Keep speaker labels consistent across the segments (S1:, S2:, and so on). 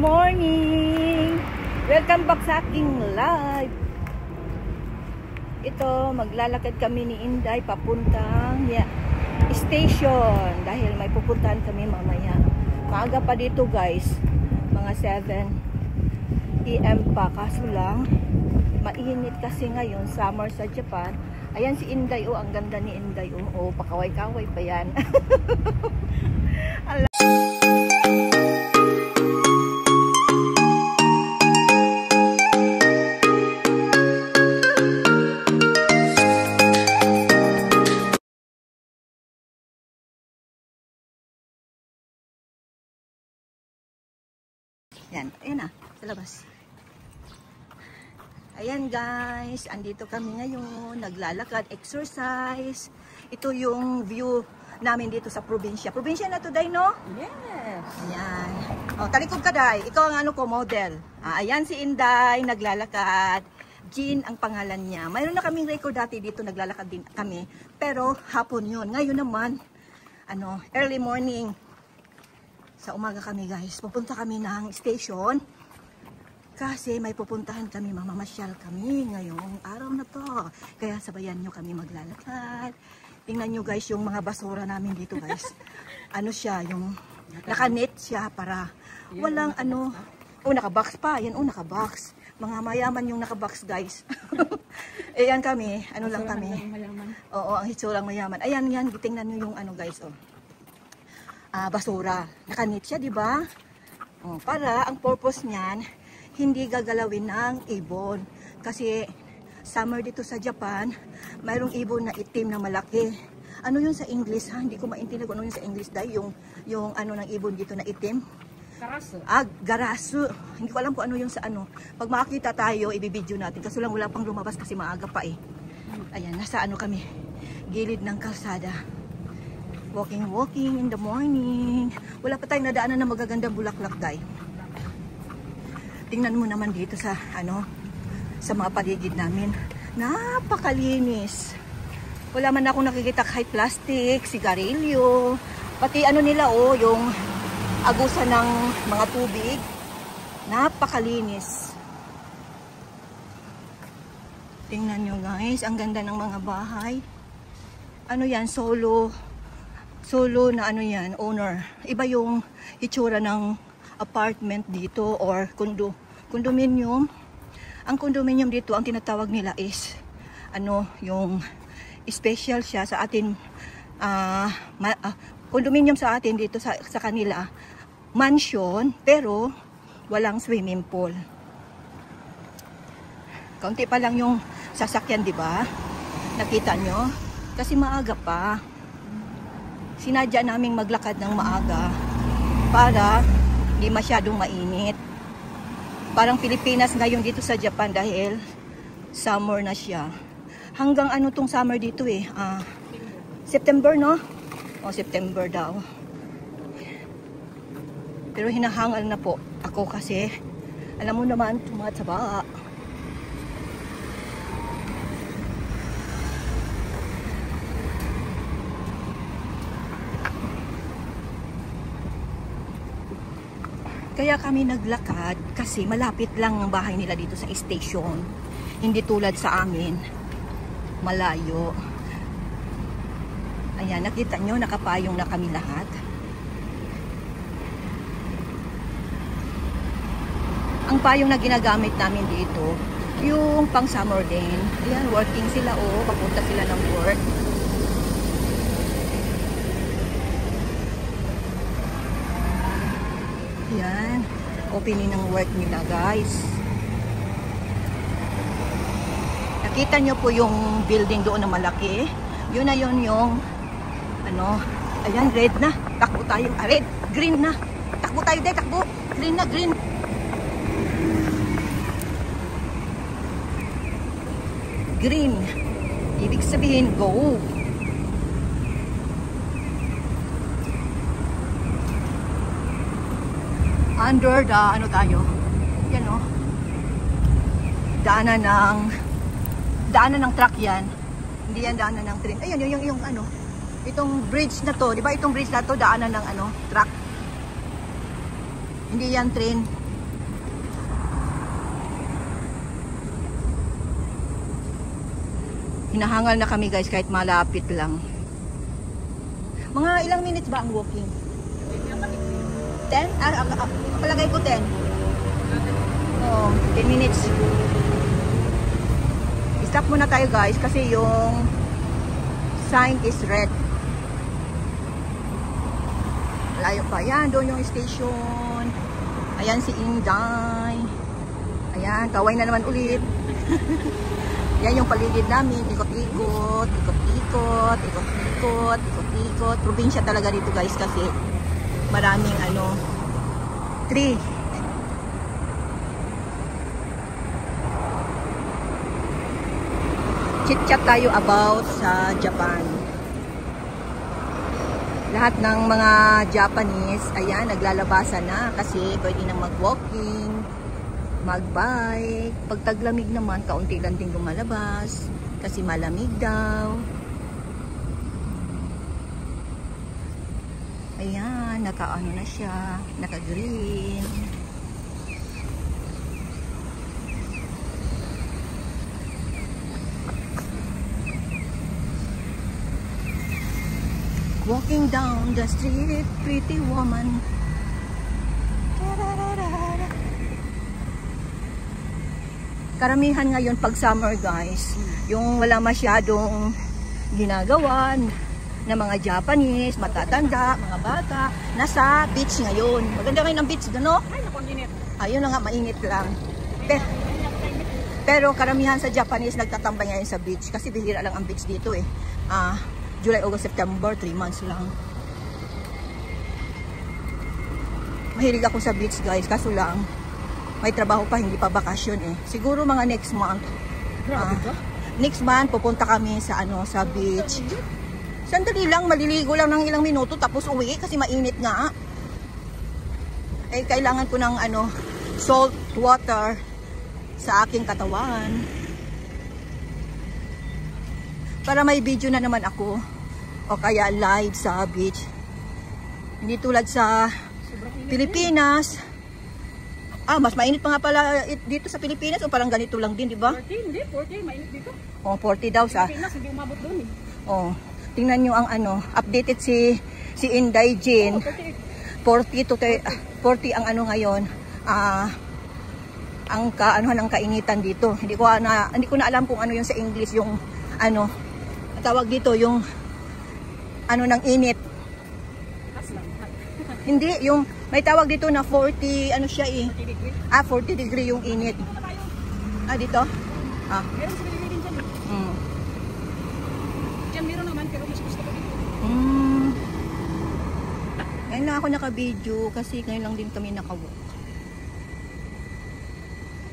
S1: morning! Welcome back sa aking live. Ito, maglalakad kami ni Inday papuntang station dahil may pupuntahan kami mamaya. Maaga pa dito guys, mga 7 PM pa, kaso lang mainit kasi ngayon, summer sa Japan. Ayan si Inday, oh, ang ganda ni Inday, oh, pakaway-kaway pa yan. Yan, ayan na, sa labas. Ayan guys, andito kami ngayon, naglalakad, exercise. Ito yung view namin dito sa probinsya. Probinsya na to, Day, no?
S2: Yes.
S1: Ayan. O, talikod ka, Day. Ikaw ang ano ko, model. Ayan si Inday, naglalakad. Jean ang pangalan niya. Mayroon na kaming record dati dito, naglalakad din kami. Pero hapon yun. Ngayon naman, early morning. Sa umaga kami guys, pupunta kami ng station kasi may pupuntahan kami, mamamasyal kami ngayong araw na to. Kaya sabayan nyo kami maglalakad. Tingnan nyo guys yung mga basura namin dito guys. Ano siya, yung nakanet siya para walang nakabox pa. Yan, nakabox. Mga mayaman yung nakabox guys. Ayan kami, lang kami. Oo, ang hitsurang mayaman. Ayan, yan, tingnan nyo yung guys, basura. Nakanit siya, di ba? Para ang purpose niyan, hindi gagalawin ng ibon. Kasi summer dito sa Japan, mayroong ibon na itim na malaki. Ano yun sa English, ha? Hindi ko maintindihan kung ano yun sa English, dahil yung ng ibon dito na itim.
S2: Garasu.
S1: Garasu. Hindi ko alam kung ano yung sa Pag makakita tayo, ibibideo natin. Kaso lang wala pang lumabas kasi maaga pa eh. Ayan, nasa kami. Gilid ng kalsada. Walking in the morning. Wala pa tayong nadaanan na magagandang bulaklak, Day. Tingnan mo naman dito sa sa mga paligid namin. Napakalinis. Wala man ako nakikita kahit plastic, sigarilyo, pati nila yung agusan ng mga tubig. Napakalinis. Tingnan nyo guys, ang ganda ng mga bahay. Yan, solo na yan, owner. Iba yung itsura ng apartment dito or condominium. Ang condominium dito, ang tinatawag nila is yung special siya sa atin. Condominium sa atin dito sa kanila, mansion, pero walang swimming pool. Kaunti pa lang yung sasakyan, di ba? Nakita nyo? Kasi maaga pa. Sinadya naming maglakad ng maaga para di masyadong mainit. Parang Pilipinas ngayon dito sa Japan dahil summer na siya. Hanggang tong summer dito September, no? September daw. Pero hinahangal na po ako kasi alam mo naman, tumataba. Kaya kami naglakad kasi malapit lang ang bahay nila dito sa station. Hindi tulad sa amin, malayo. Ayan, nakita nyo, nakapayong na kami lahat. Ang payong na ginagamit namin dito, yung pang summer din. Ayan, working sila, papunta sila ng work. Yan, opening ng work nila guys. Nakita nyo po yung building doon na malaki. Yun na yun yung ayan, red na. Takbo tayo, red, green na. Takbo tayo, Day, takbo. Green na, green. Green. Ibig sabihin, go. Under the tayo, yan daanan ng truck yan, hindi yan daanan ng train. Ayun yung itong bridge na to, di ba itong bridge na to daanan ng truck, hindi yan train. Hinahangal na kami guys kahit malapit lang. Mga ilang minutes ba ang walking? 10? Palagay ko 10. Oh, 10 minutes. Stop muna tayo guys kasi yung sign is red. Layo pa. Ayan, doon yung station. Ayan si Inday. Ayan, kaway na naman ulit. Yan yung paligid namin. Ikot-ikot, ikot-ikot, ikot-ikot, ikot-ikot. Probinsya talaga dito guys kasi maraming tree. Chit-chat tayo about sa Japan. Lahat ng mga Japanese, ayan, naglalabasan na kasi pwede nang mag-walking, mag-bike. Pag taglamig naman, kaunti lang din lumalabas kasi malamig daw. Ayan, naka-ano na siya, naka-green. Walking down the street, pretty woman. Karamihan ngayon pag summer guys, yung wala masyadong ginagawa na mga Japanese, matatanda, mga bata, nasa beach ngayon. Maganda kayo ng beach doon, no? Ayun na nga, mainit lang. Pero karamihan sa Japanese nagtatambay ngayon sa beach kasi bihira lang ang beach dito eh. July, August, September, 3 months lang. Mahilig ako sa beach guys, kaso lang may trabaho pa, hindi pa bakasyon eh. Siguro mga next month. Next month pupunta kami sa sa beach. Sandali lang, maliligo lang ng ilang minuto tapos uwi kasi mainit nga. Eh kailangan ko ng salt water sa aking katawan. Para may video na naman ako o kaya live sa beach. Hindi tulad sa Pilipinas. Mas mainit pa nga pala dito sa Pilipinas o parang ganito lang din, di ba?
S2: 40, hindi, 40, mainit dito.
S1: 40 daw sa
S2: Pilipinas, hindi umabot doon eh.
S1: Tingnan nyo ang updated si Inday Jean. 40 to 40 ang ngayon. Ang ng kainitan dito. Hindi ko na alam kung ano yung sa English yung tawag dito yung ng init. Hindi, yung may tawag dito na 40 siya eh. 40 degree yung init. Dito?
S2: Meron sa Pilipinas din dyan eh. Diyan meron naman pero mas gusto ko dito.
S1: Ngayon lang ako naka-video kasi ngayon lang din kami naka-walk.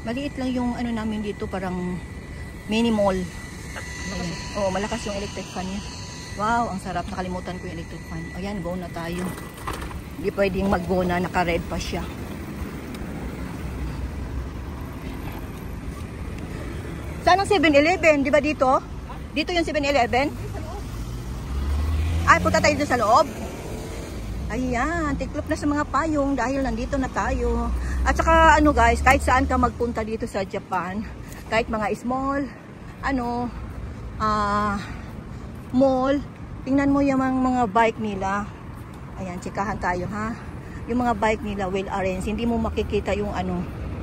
S1: Maliit lang yung namin dito, parang mini mall. Oo, malakas yung electric fan niya. Wow, ang sarap. Nakalimutan ko yung electric fan. Ayan, go na tayo. Hindi pwedeng mag-go na, naka-red pa siya. Saan ang 7-Eleven? Di ba dito? Dito yung 7-Eleven? Ay, punta tayo dito sa loob. Ayan, tiklop na sa mga payong dahil nandito na tayo. At saka guys, kahit saan ka magpunta dito sa Japan, kahit mga small, mall, tingnan mo yung mga bike nila. Ayan, tsikahan tayo ha. Yung mga bike nila well arranged, hindi mo makikita yung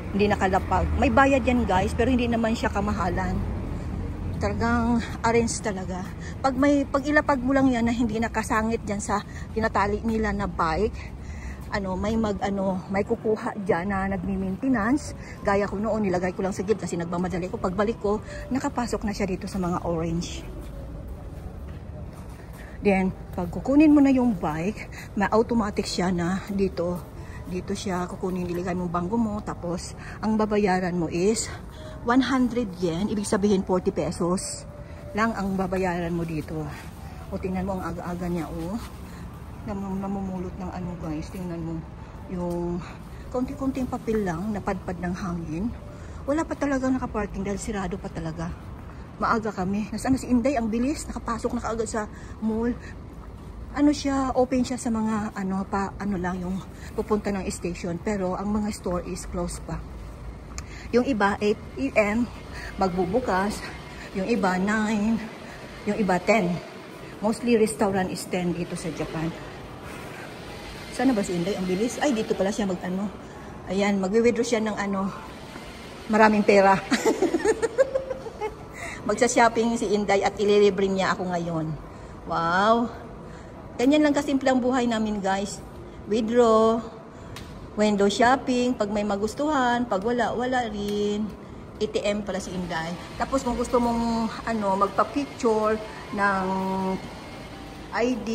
S1: hindi nakalapag. May bayad yan guys, pero hindi naman siya kamahalan. Talagang arrange talaga. Pag ilapag mo lang yan na hindi nakasangit dyan sa tinatali nila na bike, may kukuha dyan na nagmi-maintenance. Gaya ko noon, nilagay ko lang sa gilid kasi nagmamadali ko. Pagbalik ko, nakapasok na siya dito sa mga orange. Then, pag kukunin mo na yung bike, ma-automatic siya na dito siya kukunin, iligay mo banggo mo, tapos ang babayaran mo is 100 yen, ibig sabihin 40 pesos lang ang babayaran mo dito. O tingnan mo ang aga-aga niya, namumulot ng guys, tingnan mo yung konti-konting papel lang, napadpad ng hangin. Wala pa talaga nakaparking dahil sirado pa talaga. Maaga kami. Nasaan na si Inday? Ang bilis. Nakapasok na kaagad sa mall. Open siya sa mga lang yung pupunta ng station. Pero ang mga store is closed pa. Yung iba, 8 AM, magbubukas. Yung iba 9, yung iba 10. Mostly restaurant is 10 dito sa Japan. Sana ba si Inday? Ang bilis. Ay, dito pala siya mag-ano. Ayan, magwi-withdraw siya ng ano, maraming pera. Magsa-shopping si Inday at ililibre niya ako ngayon. Wow! Ganyan lang kasimple ang buhay namin, guys. Withdraw, window shopping, pag may magustuhan, pag wala, wala rin. ATM pala si Inday. Tapos kung gusto mong ano, magpa-picture ng ID,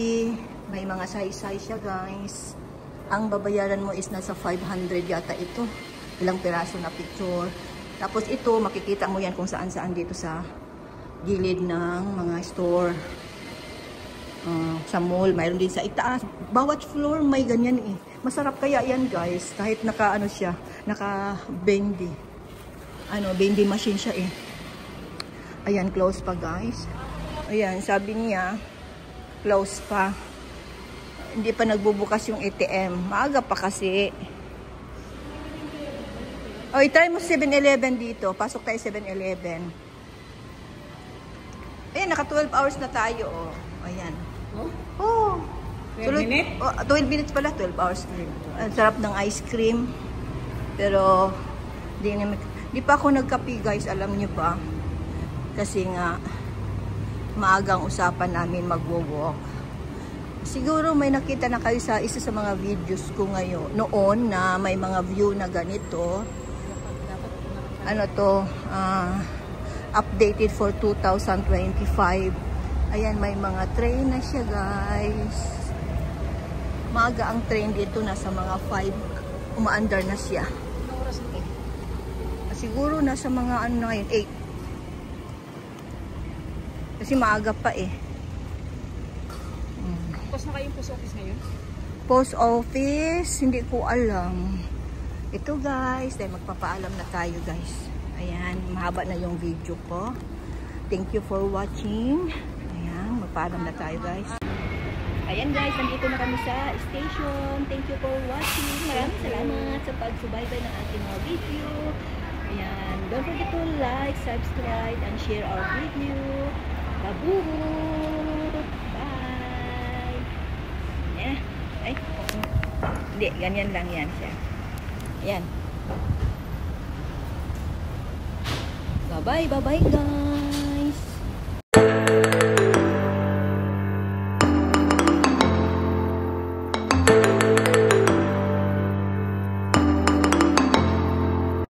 S1: may mga size-size siya, guys. Ang babayaran mo is nasa 500 yata ito. Ilang piraso na picture. Tapos ito, makikita mo yan kung saan-saan dito sa gilid ng mga store. Sa mall, mayroon din sa itaas. Bawat floor may ganyan eh. Masarap kaya yan, guys. Kahit naka ano siya, naka bendy. Ano, bendy machine siya eh. Ayan, close pa, guys. Ayan, sabi niya, close pa. Hindi pa nagbubukas yung ATM. Maaga pa kasi. O, try mo 7-Eleven dito. Pasok tayo 7-Eleven. Ayan, naka 12 hours na tayo. Oh. Ayan. Oh.
S2: 12 minutes?
S1: Oh, 12 minutes pala, 12 hours. Ang sarap ng ice cream. Pero, di pa ako nagkape, guys. Alam niyo pa. Kasi nga, maagang usapan namin magwo-walk. Siguro may nakita na kayo sa isa sa mga videos ko ngayon. Noon na may mga view na ganito. Ano to? Updated for 2025. Ayan, may mga train na siya, guys. Maaga ang train dito. Nasa mga 5. Umaandar na siya. Siguro nasa mga ano na yun, 8. Kasi maaga pa eh.
S2: Tapos na kayong post office ngayon?
S1: Post office, hindi ko alam. Ito, guys, dahil magpapaalam na tayo, guys. Ayan, mahaba na yung video ko. Thank you for watching. Ayan, magpaalam na tayo, guys. Ayan, guys, nandito na kami sa station. Thank you for watching. Maraming salamat sa pagsubaybay ng ating mga video. Ayan, don't forget to like, subscribe, and share our video. Babuhut! Bye! Yeah. Ay, hindi, ganyan lang yan siya. Ayan. Bye-bye, bye-bye, guys!